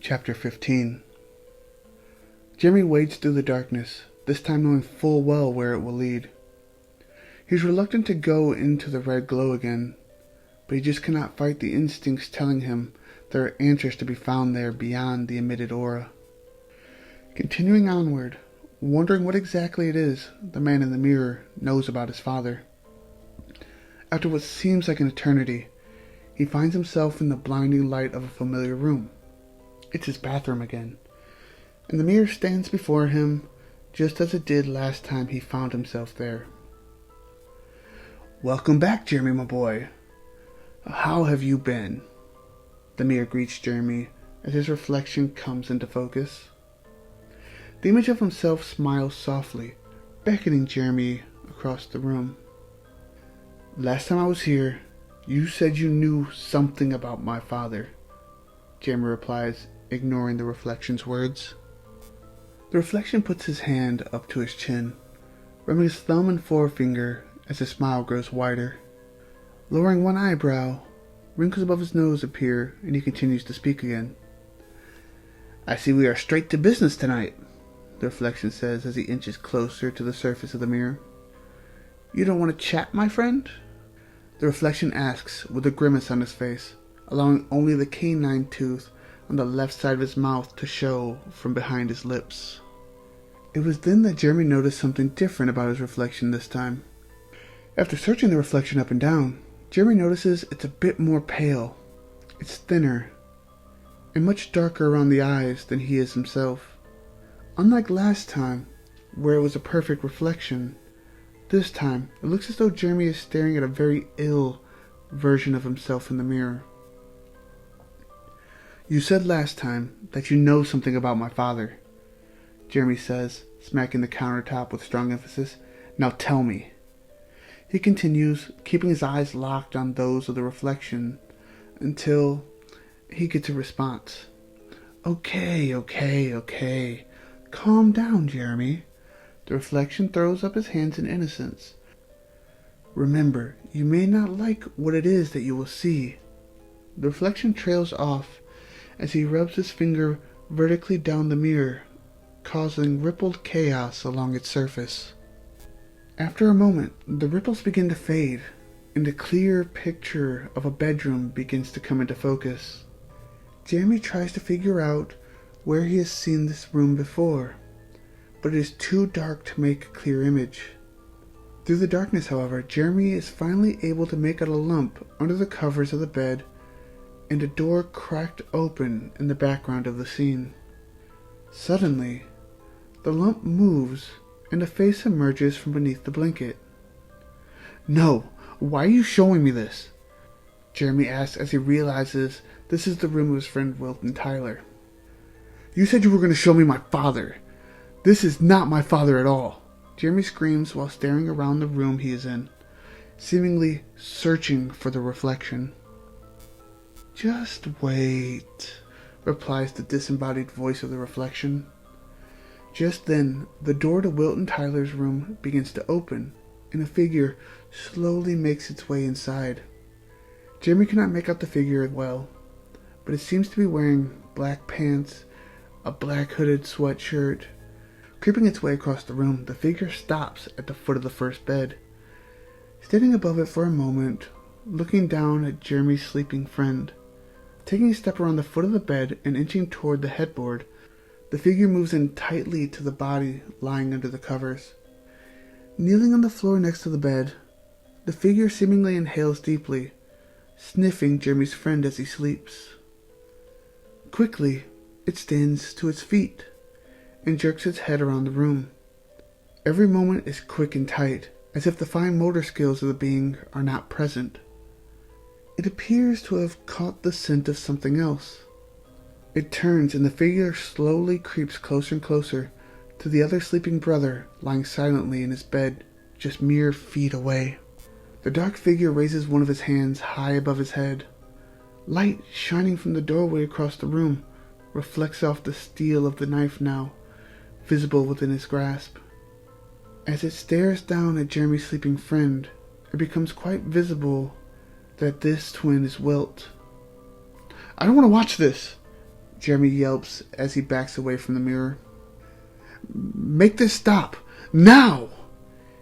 Chapter 15. Jeremy wades through the darkness, this time knowing full well where it will lead. He's reluctant to go into the red glow again, but he just cannot fight the instincts telling him there are answers to be found there beyond the emitted aura. Continuing onward, wondering what exactly it is the man in the mirror knows about his father. After what seems like an eternity, he finds himself in the blinding light of a familiar room. It's his bathroom again, and the mirror stands before him just as it did last time he found himself there. "Welcome back, Jeremy, my boy. How have you been?" The mirror greets Jeremy as his reflection comes into focus. The image of himself smiles softly, beckoning Jeremy across the room. "Last time I was here, you said you knew something about my father," Jeremy replies, ignoring the reflection's words. The reflection puts his hand up to his chin, rubbing his thumb and forefinger as his smile grows wider. Lowering one eyebrow, wrinkles above his nose appear, and he continues to speak again. "I see we are straight to business tonight," the reflection says as he inches closer to the surface of the mirror. "You don't want to chat, my friend?" The reflection asks with a grimace on his face, allowing only the canine tooth on the left side of his mouth to show from behind his lips. It was then that Jeremy noticed something different about his reflection this time. After searching the reflection up and down, Jeremy notices it's a bit more pale. It's thinner, and much darker around the eyes than he is himself. Unlike last time, where it was a perfect reflection, this time it looks as though Jeremy is staring at a very ill version of himself in the mirror. "You said last time that you know something about my father," Jeremy says, smacking the countertop with strong emphasis. "Now tell me." He continues, keeping his eyes locked on those of the reflection until he gets a response. Okay. Calm down, Jeremy." The reflection throws up his hands in innocence. "Remember, you may not like what it is that you will see." The reflection trails off as he rubs his finger vertically down the mirror, causing rippled chaos along its surface. After a moment, the ripples begin to fade, and a clear picture of a bedroom begins to come into focus. Jeremy tries to figure out where he has seen this room before, but it is too dark to make a clear image. Through the darkness, however, Jeremy is finally able to make out a lump under the covers of the bed and a door cracked open in the background of the scene. Suddenly, the lump moves and a face emerges from beneath the blanket. "No, why are you showing me this?" Jeremy asks as he realizes this is the room of his friend Wilton Tyler. "You said you were going to show me my father. This is not my father at all," Jeremy screams while staring around the room he is in, seemingly searching for the reflection. "Just wait," replies the disembodied voice of the reflection. Just then, the door to Wilton Tyler's room begins to open, and a figure slowly makes its way inside. Jeremy cannot make out the figure well, but it seems to be wearing black pants, a black hooded sweatshirt. Creeping its way across the room, the figure stops at the foot of the first bed. Standing above it for a moment, looking down at Jeremy's sleeping friend. Taking a step around the foot of the bed and inching toward the headboard, the figure moves in tightly to the body lying under the covers. Kneeling on the floor next to the bed, the figure seemingly inhales deeply, sniffing Jeremy's friend as he sleeps. Quickly, it stands to its feet and jerks its head around the room. Every movement is quick and tight, as if the fine motor skills of the being are not present. It appears to have caught the scent of something else. It turns and the figure slowly creeps closer and closer to the other sleeping brother lying silently in his bed just mere feet away. The dark figure raises one of his hands high above his head. Light shining from the doorway across the room reflects off the steel of the knife now visible within his grasp. As it stares down at Jeremy's sleeping friend, it becomes quite visible that this twin is Wilt. "I don't want to watch this," Jeremy yelps as he backs away from the mirror. Make this stop! Now!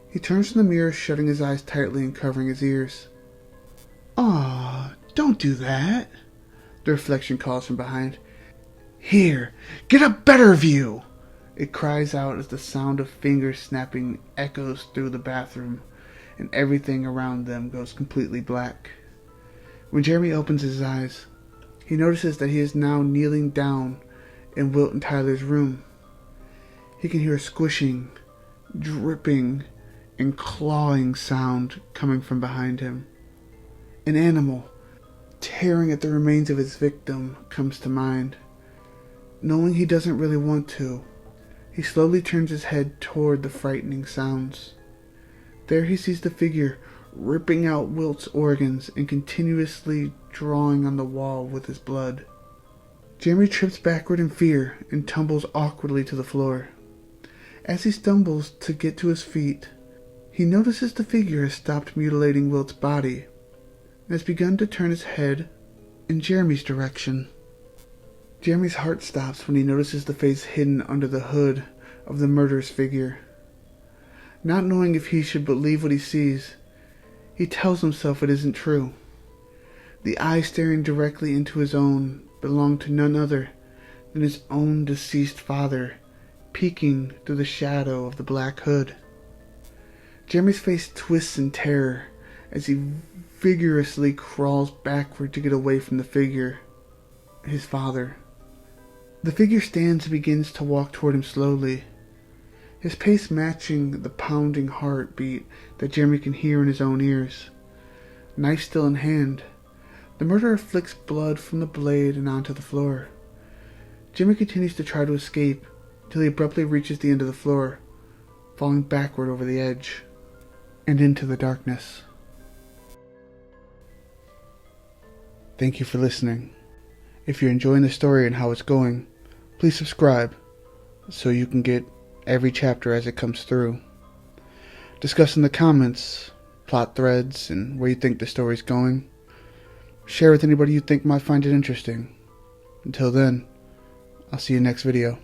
He turns from the mirror, shutting his eyes tightly and covering his ears. Aw, don't do that, the reflection calls from behind. Here, get a better view! It cries out as the sound of fingers snapping echoes through the bathroom, and everything around them goes completely black. When Jeremy opens his eyes, he notices that he is now kneeling down in Wilt and Tyler's room. He can hear a squishing, dripping, and clawing sound coming from behind him. An animal tearing at the remains of his victim comes to mind. Knowing he doesn't really want to, he slowly turns his head toward the frightening sounds. There he sees the figure ripping out Wilt's organs and continuously drawing on the wall with his blood. Jeremy trips backward in fear and tumbles awkwardly to the floor. As he stumbles to get to his feet, he notices the figure has stopped mutilating Wilt's body and has begun to turn his head in Jeremy's direction. Jeremy's heart stops when he notices the face hidden under the hood of the murderous figure. Not knowing if he should believe what he sees, he tells himself it isn't true. The eyes staring directly into his own belong to none other than his own deceased father, peeking through the shadow of the black hood. Jeremy's face twists in terror as he vigorously crawls backward to get away from the figure, his father. The figure stands and begins to walk toward him slowly, his pace matching the pounding heartbeat that Jeremy can hear in his own ears. Knife still in hand, the murderer flicks blood from the blade and onto the floor. Jeremy continues to try to escape till he abruptly reaches the end of the floor, falling backward over the edge and into the darkness. Thank you for listening. If you're enjoying the story and how it's going, please subscribe so you can get every chapter as it comes through. Discuss in the comments, plot threads, and where you think the story's going. Share with anybody you think might find it interesting. Until then, I'll see you next video.